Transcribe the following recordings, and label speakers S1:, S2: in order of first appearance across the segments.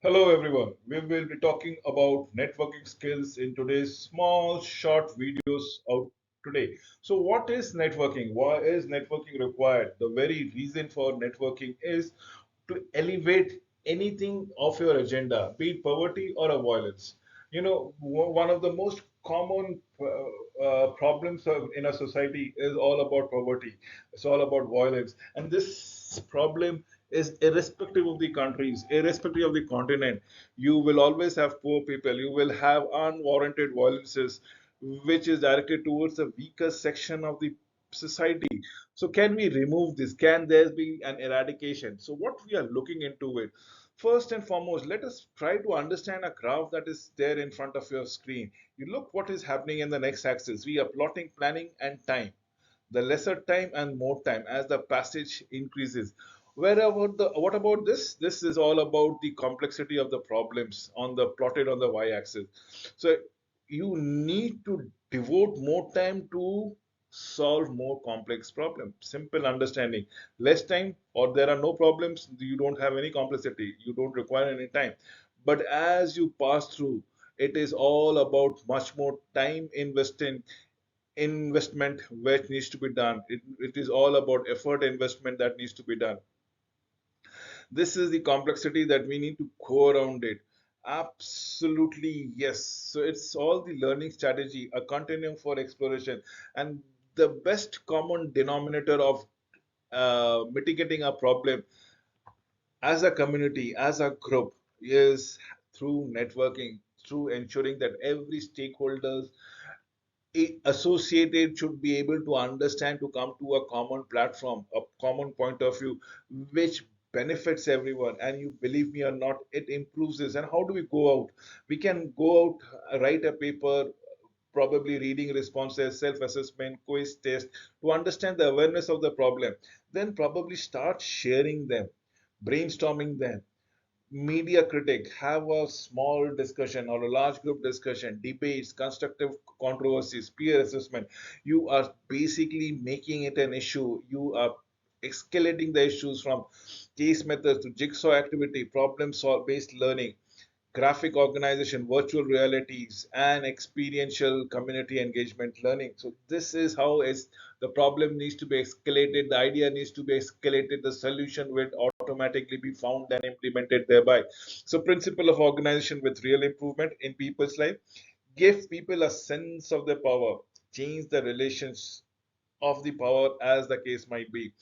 S1: Hello everyone. We will be talking about networking skills in today's small short videos out today. So what is networking? Why is networking required? The very reason for networking is to elevate anything of your agenda, be it poverty or a violence. One of the most common problems in a society is all about poverty. It's all about violence, and this problem is irrespective of the countries, irrespective of the continent. You will always have poor people. You will have unwarranted violences, which is directed towards the weaker section of the society. So, can we remove this? Can there be an eradication? So, what we are looking into it. First and foremost, let us try to understand a graph that is there in front of your screen. You look what is happening in the next axis. We are plotting planning and time, the lesser time and more time as the passage increases. What about this? This is all about the complexity of the problems on the plotted on the y-axis. So you need to devote more time to solve more complex problems. Simple understanding. Less time, or there are no problems, you don't have any complexity, you don't require any time. But as you pass through, it is all about much more time investing investment which needs to be done. It is all about effort investment that needs to be done. This is the complexity that we need to go around it. Absolutely, yes. So it's all the learning strategy, a continuum for exploration, and the best common denominator of mitigating a problem as a community, as a group, is through networking, through ensuring that every stakeholders associated should be able to understand, to come to a common platform, a common point of view, which benefits everyone. And you believe me or not, it improves this. And how do we go out? We can go out, write a paper, probably reading responses, self assessment, quiz test, to understand the awareness of the problem. Then probably start sharing them, brainstorming them. Media critic, have a small discussion or a large group discussion, debates, constructive controversies, peer assessment. You are basically making it an issue. You are escalating the issues from case methods to jigsaw activity, problem solve based learning, graphic organization, virtual realities, and experiential community engagement learning. So this is how is the problem needs to be escalated, the idea needs to be escalated, the solution will automatically be found and implemented thereby. So principle of organization with real improvement in people's life, give people a sense of their power, change the relations of the power as the case might be.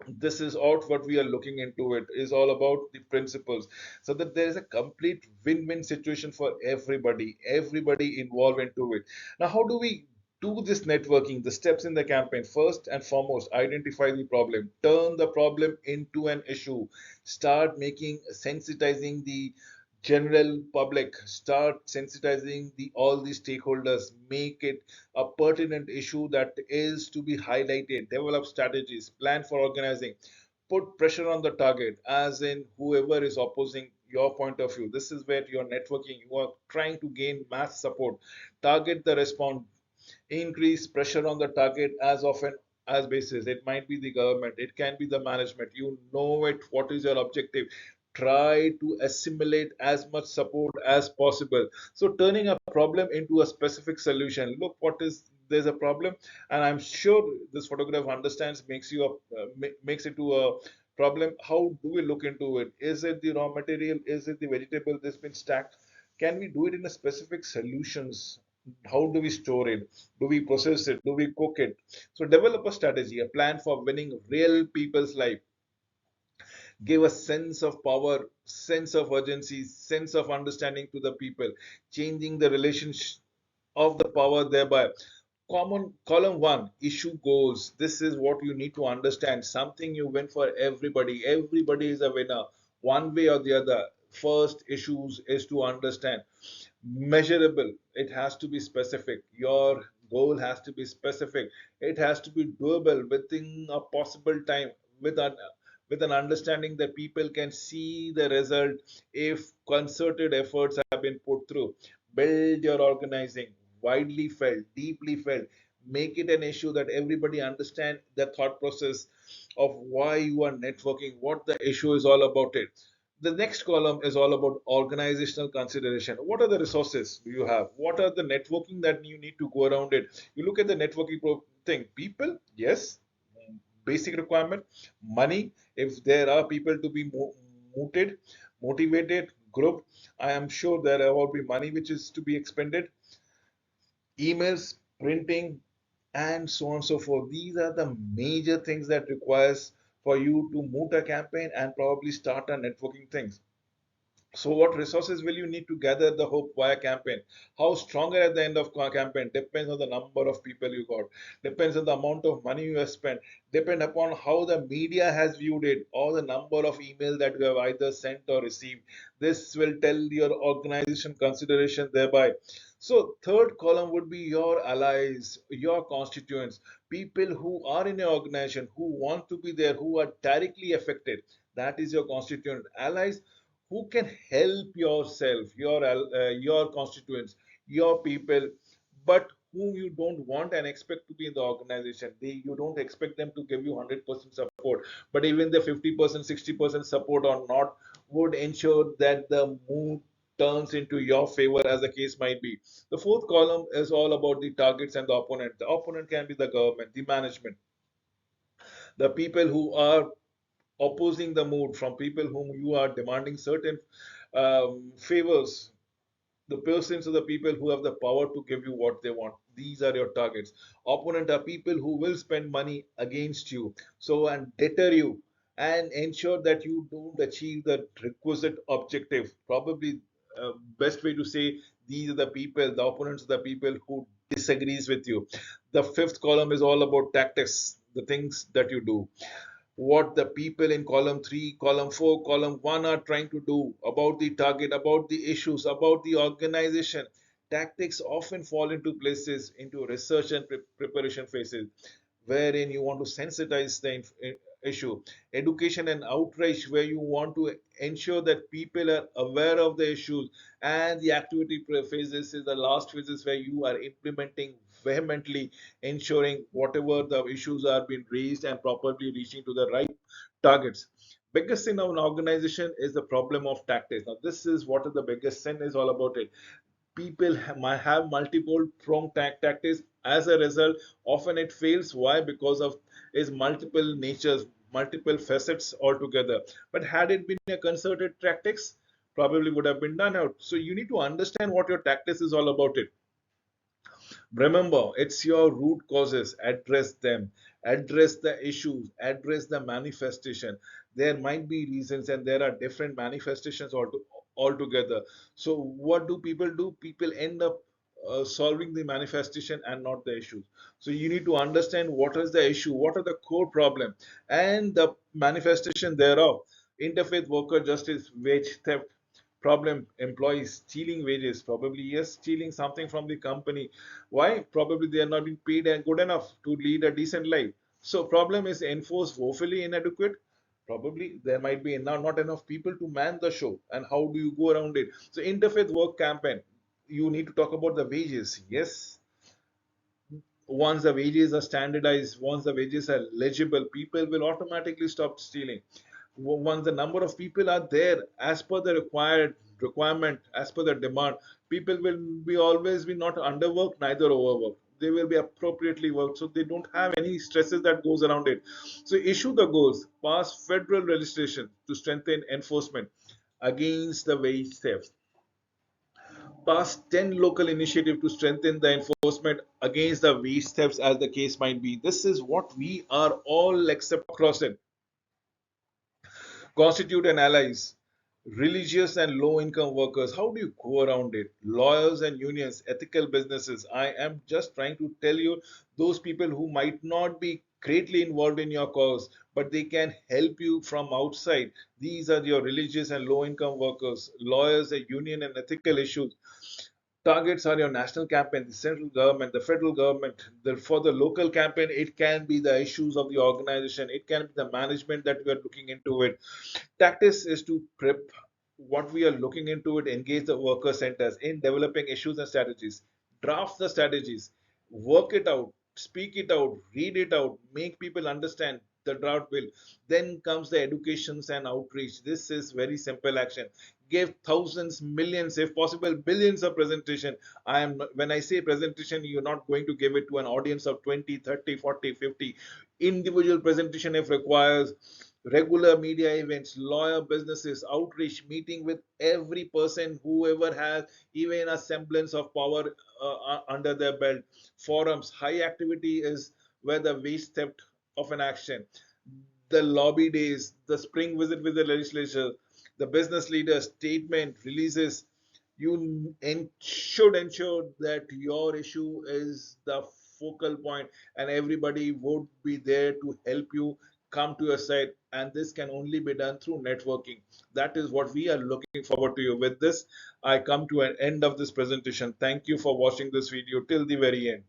S1: This is out what we are looking into. It is all about the principles, so that there is a complete win-win situation for everybody involved into it. Now, how do we do this networking? The steps in the campaign: first and foremost, identify the problem, turn the problem into an issue, start making sensitizing the general public, start sensitizing the all the stakeholders, make it a pertinent issue that is to be highlighted, develop strategies, plan for organizing, put pressure on the target, as in whoever is opposing your point of view. This is where you're networking, you are trying to gain mass support, target the response, increase pressure on the target as often as basis. It might be the government, it can be the management. You know it, what is your objective? Try to assimilate as much support as possible. So turning a problem into a specific solution. Look, what is there's a problem, and I'm sure this photograph understands, makes you makes it to a problem. How do we look into it? Is it the raw material? Is it the vegetable that's been stacked? Can we do it in a specific solutions? How do we store it? Do we process it? Do we cook it? So develop a strategy, a plan for winning real people's life. Give a sense of power, sense of urgency, sense of understanding to the people, changing the relationship of the power thereby. Common column one, issue goals. This is what you need to understand. Something you win for everybody. Everybody is a winner, one way or the other. First issues is to understand. Measurable. It has to be specific. Your goal has to be specific. It has to be doable within a possible time, with an understanding that people can see the result if concerted efforts have been put through. Build your organizing, widely felt, deeply felt. Make it an issue that everybody understand the thought process of why you are networking, what the issue is all about it. The next column is all about organizational consideration. What are the resources do you have? What are the networking that you need to go around it? You look at the networking thing. People, yes, basic requirement. Money, if there are people to be mooted, motivated, group, I am sure there will be money which is to be expended. Emails, printing, and so on and so forth. These are the major things that requires for you to moot a campaign and probably start a networking things. So what resources will you need to gather the hope via campaign? How stronger at the end of campaign depends on the number of people you got, depends on the amount of money you have spent, depend upon how the media has viewed it, or the number of emails that you have either sent or received. This will tell your organization consideration thereby. So third column would be your allies, your constituents, people who are in your organization, who want to be there, who are directly affected. That is your constituent. Allies who can help yourself, your constituents, your people, but whom you don't want and expect to be in the organization. You don't expect them to give you 100% support, but even the 50%, 60% support or not would ensure that the mood turns into your favor, as the case might be. The fourth column is all about the targets and the opponent. The opponent can be the government, the management, the people who are opposing the mood, from people whom you are demanding certain favors, the persons or the people who have the power to give you what they want. These are your targets. Opponent are people who will spend money against you, so and deter you and ensure that you don't achieve the requisite objective. Probably best way to say, these are the people, the opponents are the people who disagrees with you. The fifth column is all about tactics, the things that you do, what the people in column 3, column 4, column 1 are trying to do, about the target, about the issues, about the organization. Tactics often fall into places, into research and preparation phases, wherein you want to sensitize the issue. Education and outreach, where you want to ensure that people are aware of the issues. And the activity phases is the last phases where you are implementing vehemently, ensuring whatever the issues are being raised and properly reaching to the right targets. Biggest sin of an organization is the problem of tactics. Now, this is what the biggest sin is all about it. People might have multiple prong tactics. As a result, often it fails. Why? Because of its multiple natures, multiple facets altogether. But had it been a concerted tactics, probably would have been done out. So you need to understand what your tactics is all about it. Remember, it's your root causes. Address them. Address the issues. Address the manifestation. There might be reasons, and there are different manifestations altogether. So, what do people do? People end up solving the manifestation and not the issues. So, you need to understand what is the issue, what are the core problem, and the manifestation thereof. Interfaith worker justice, wage theft, problem, employees stealing wages, probably yes, stealing something from the company. Why? Probably they are not being paid and good enough to lead a decent life. So problem is enforced woefully inadequate. Probably there might be not enough people to man the show. And how do you go around it? So interfaith work campaign, you need to talk about the wages. Yes, once the wages are standardized, once the wages are legible, people will automatically stop stealing. Once the number of people are there as per the requirement, as per the demand, people will be always be not underworked, neither overworked. They will be appropriately worked, so they don't have any stresses that goes around it. So issue the goals, pass federal legislation to strengthen enforcement against the wage theft, pass 10 local initiatives to strengthen the enforcement against the wage thefts, as the case might be. This is what we are all except across it. Constitute an allies, religious and low income workers. How do you go around it? Lawyers and unions, ethical businesses. I am just trying to tell you, those people who might not be greatly involved in your cause, but they can help you from outside. These are your religious and low income workers, lawyers, a union, and ethical issues. Targets are your national campaign, the central government, the federal government. For the local campaign, it can be the issues of the organization, it can be the management that we are looking into it. Tactics is to prep what we are looking into it, engage the worker centers in developing issues and strategies, draft the strategies, work it out, speak it out, read it out, make people understand. the drought bill. Then comes the educations and outreach. This is very simple action. Give thousands, millions, if possible billions of presentation. I am, when I say presentation, you're not going to give it to an audience of 20, 30, 40, 50. Individual presentation if requires. Regular media events, lawyer businesses, outreach, meeting with every person, whoever has even a semblance of power under their belt. Forums, high activity is where the waste theft of an action. The lobby days, the spring visit with the legislature, the business leaders, statement releases. You should ensure that your issue is the focal point and everybody would be there to help you come to your side, and this can only be done through networking. That is what we are looking forward to you. With this, I come to an end of this presentation. Thank you for watching this video till the very end.